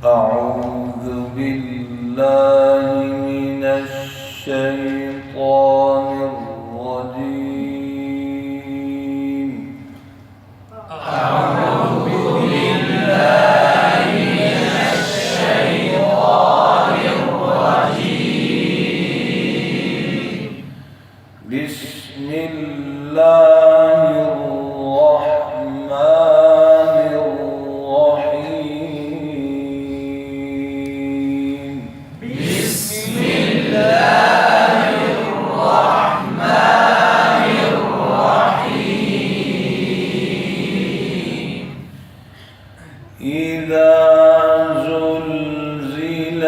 أعوذ بالله من الشيطان الرجيم. أعوذ بالله من الشيطان الرجيم. بسم الله الرحمن الرحيم. بسم الله الرحمن الرحيم. إذا زلزلت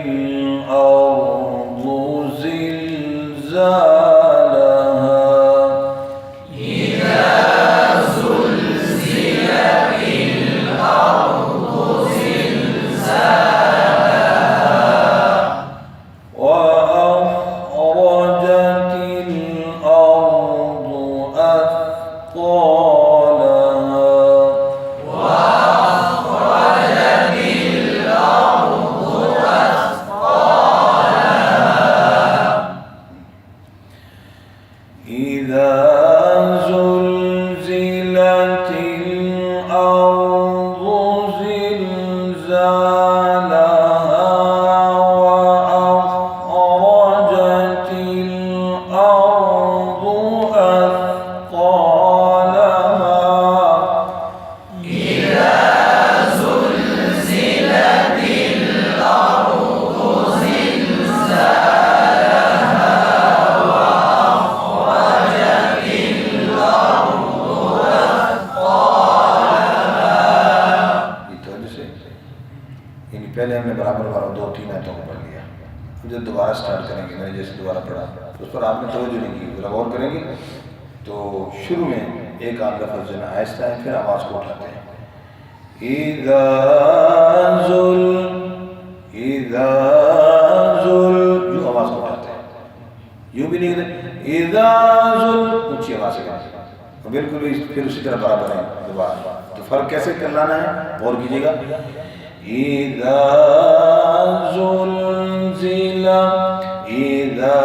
الأرض زلزالها. إذا زلزلت الأرض زلزالها. وأخرجت الأرض أثقالها. وأخرجت الأرض أثقالها. إذا زلزلت الأرض زلزالها وأخرجت الأرض أثقالها. إذا زلزلت الأرض زلزالها وأخرجت الأرض أثقالها. से यानी पहले हमने बराबर वाला 2-3 आयतों को पढ़ लिया, जब दोबारा स्टार्ट करेंगे मैंने जैसे दोबारा पढ़ा तो उस पर आपने तवज्जो नहीं की, जरा गौर करेंगे तो शुरू में एक आध लफ्ज़ जो है आहिस्ता है, फिर आवाज़ को उठाते हैं। इज़ा ज़ुल, इज़ा ज़ुल, यूँ आवाज़ को उठाते हैं, यूँ भी नहीं कहते इज़ा ज़ुल, ऊँची आवाज़ से कहते हैं, बिल्कुल भी फिर उसी तरह बराबर है दोबारा। तो फ़र्क कैसे कर लाना है, गौर कीजिएगा। इज़ा ज़ुलज़िला, इज़ा